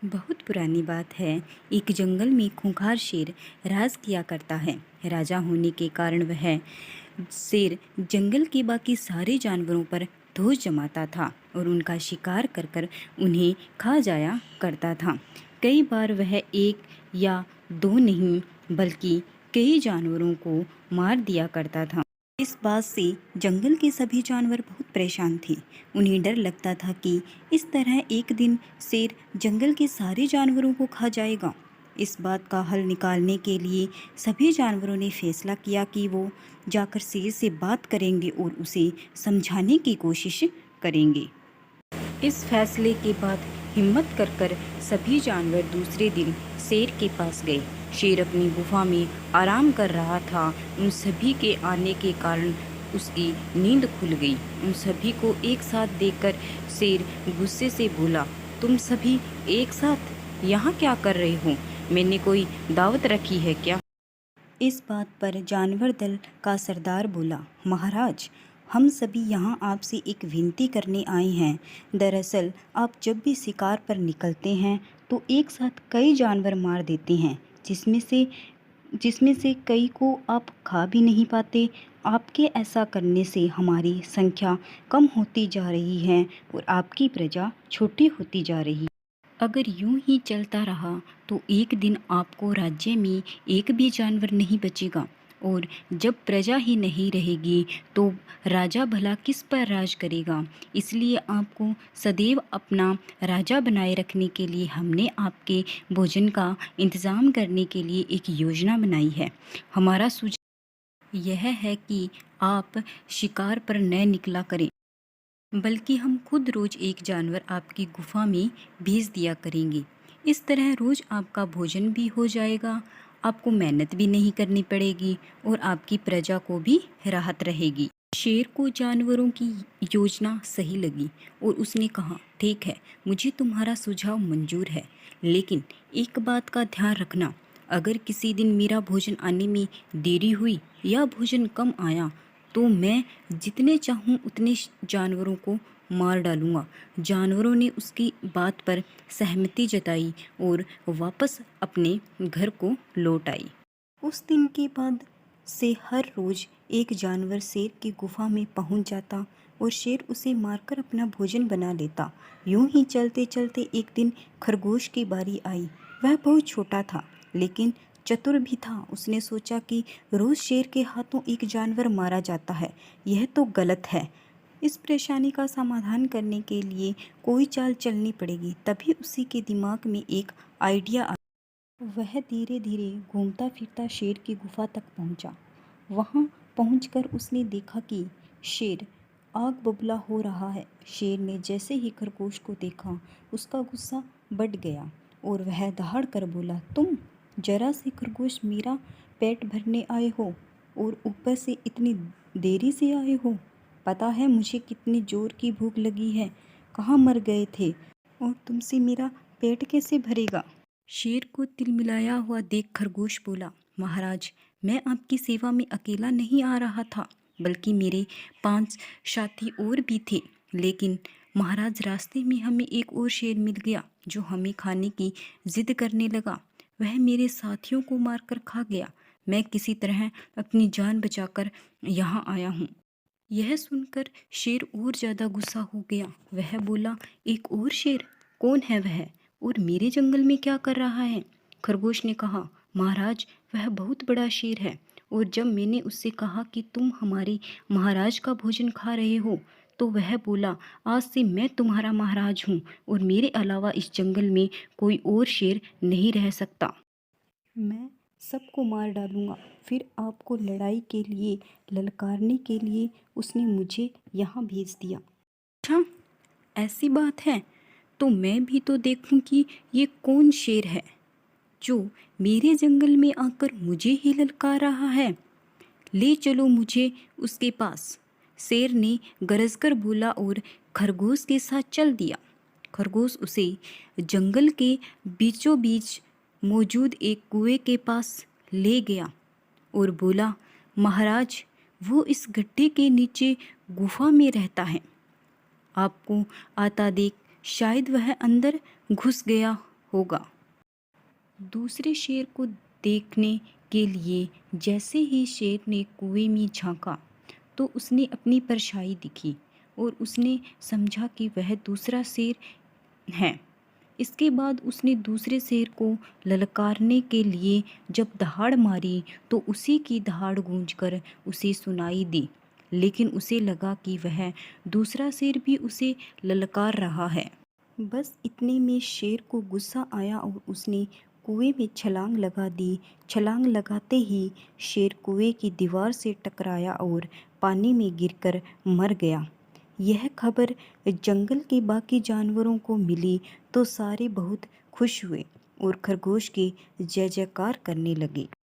बहुत पुरानी बात है। एक जंगल में खूंखार शेर राज किया करता है। राजा होने के कारण वह शेर जंगल के बाकी सारे जानवरों पर धोख जमाता था और उनका शिकार कर कर उन्हें खा जाया करता था। कई बार वह एक या दो नहीं बल्कि कई जानवरों को मार दिया करता था। इस बात से जंगल के सभी जानवर बहुत परेशान थे। उन्हें डर लगता था कि इस तरह एक दिन शेर जंगल के सारे जानवरों को खा जाएगा। इस बात का हल निकालने के लिए सभी जानवरों ने फैसला किया कि वो जाकर शेर से बात करेंगे और उसे समझाने की कोशिश करेंगे। इस फैसले के बाद हिम्मत कर कर सभी जानवर दूसरे दिन शेर के पास गए। शेर अपनी गुफा में आराम कर रहा था। उन सभी के आने के कारण उसकी नींद खुल गई। उन सभी को एक साथ देखकर शेर गुस्से से बोला, तुम सभी एक साथ यहाँ क्या कर रहे हो? मैंने कोई दावत रखी है क्या? इस बात पर जानवर दल का सरदार बोला, महाराज, हम सभी यहाँ आपसे एक विनती करने आए हैं। दरअसल आप जब भी शिकार पर निकलते हैं तो एक साथ कई जानवर मार देते हैं, जिसमें से कई को आप खा भी नहीं पाते। आपके ऐसा करने से हमारी संख्या कम होती जा रही है और आपकी प्रजा छोटी होती जा रही है। अगर यूं ही चलता रहा तो एक दिन आपको राज्य में एक भी जानवर नहीं बचेगा और जब प्रजा ही नहीं रहेगी तो राजा भला किस पर राज करेगा। इसलिए आपको सदैव अपना राजा बनाए रखने के लिए हमने आपके भोजन का इंतज़ाम करने के लिए एक योजना बनाई है। हमारा सुझाव यह है कि आप शिकार पर न निकला करें, बल्कि हम खुद रोज एक जानवर आपकी गुफा में भेज दिया करेंगे। इस तरह रोज आपका भोजन भी हो जाएगा, आपको मेहनत भी नहीं करनी पड़ेगी और आपकी प्रजा को भी राहत रहेगी। शेर को जानवरों की योजना सही लगी और उसने कहा, ठीक है, मुझे तुम्हारा सुझाव मंजूर है, लेकिन एक बात का ध्यान रखना, अगर किसी दिन मेरा भोजन आने में देरी हुई या भोजन कम आया तो मैं जितने चाहूँ उतने जानवरों को मार डालूंगा। जानवरों ने उसकी बात पर सहमति जताई और वापस अपने घर को लौट आई। उस दिन के बाद से हर रोज एक जानवर शेर की गुफा में पहुंच जाता और शेर उसे मारकर अपना भोजन बना लेता। यूं ही चलते चलते एक दिन खरगोश की बारी आई। वह बहुत छोटा था लेकिन चतुर भी था। उसने सोचा कि रोज शेर के हाथों एक जानवर मारा जाता है, यह तो गलत है। इस परेशानी का समाधान करने के लिए कोई चाल चलनी पड़ेगी। तभी उसी के दिमाग में एक आइडिया आया। वह धीरे धीरे घूमता फिरता शेर की गुफा तक पहुंचा। वहां पहुंचकर उसने देखा कि शेर आग बबूला हो रहा है। शेर ने जैसे ही खरगोश को देखा उसका गुस्सा बढ़ गया और वह दहाड़ कर बोला, तुम जरा से खरगोश मेरा पेट भरने आए हो और ऊपर से इतनी देरी से आए हो? पता है मुझे कितनी जोर की भूख लगी है? कहाँ मर गए थे और तुमसे मेरा पेट कैसे भरेगा? शेर को तिलमिलाया हुआ देख खरगोश बोला, महाराज, मैं आपकी सेवा में अकेला नहीं आ रहा था, बल्कि मेरे 5 साथी और भी थे। लेकिन महाराज, रास्ते में हमें एक और शेर मिल गया जो हमें खाने की जिद करने लगा। वह मेरे साथियों को मारकर खा गया। मैं किसी तरह अपनी जान बचाकर यहाँ आया हूँ। यह सुनकर शेर और ज़्यादा गुस्सा हो गया। वह बोला, एक और शेर? कौन है वह और मेरे जंगल में क्या कर रहा है? खरगोश ने कहा, महाराज, वह बहुत बड़ा शेर है और जब मैंने उससे कहा कि तुम हमारे महाराज का भोजन खा रहे हो तो वह बोला, आज से मैं तुम्हारा महाराज हूँ और मेरे अलावा इस जंगल में कोई और शेर नहीं रह सकता। मैं सबको मार डालूंगा। फिर आपको लड़ाई के लिए ललकारने के लिए उसने मुझे यहाँ भेज दिया। अच्छा, ऐसी बात है तो मैं भी तो देखूं कि ये कौन शेर है जो मेरे जंगल में आकर मुझे ही ललकार रहा है। ले चलो मुझे उसके पास। शेर ने गरजकर बोला और खरगोश के साथ चल दिया। खरगोश उसे जंगल के बीचों बीच मौजूद एक कुएं के पास ले गया और बोला, महाराज, वो इस गड्ढे के नीचे गुफा में रहता है। आपको आता देख शायद वह अंदर घुस गया होगा। दूसरे शेर को देखने के लिए जैसे ही शेर ने कुएं में झांका तो उसने अपनी परछाई दिखी और उसने समझा कि वह दूसरा शेर है। इसके बाद उसने दूसरे शेर को ललकारने के लिए जब दहाड़ मारी तो उसी की दहाड़ गूंजकर उसे सुनाई दी, लेकिन उसे लगा कि वह दूसरा शेर भी उसे ललकार रहा है। बस इतने में शेर को गुस्सा आया और उसने कुएं में छलांग लगा दी। छलांग लगाते ही शेर कुएं की दीवार से टकराया और पानी में गिरकर मर गया। यह खबर जंगल के बाकी जानवरों को मिली तो सारे बहुत खुश हुए और खरगोश की जय जयकार करने लगे।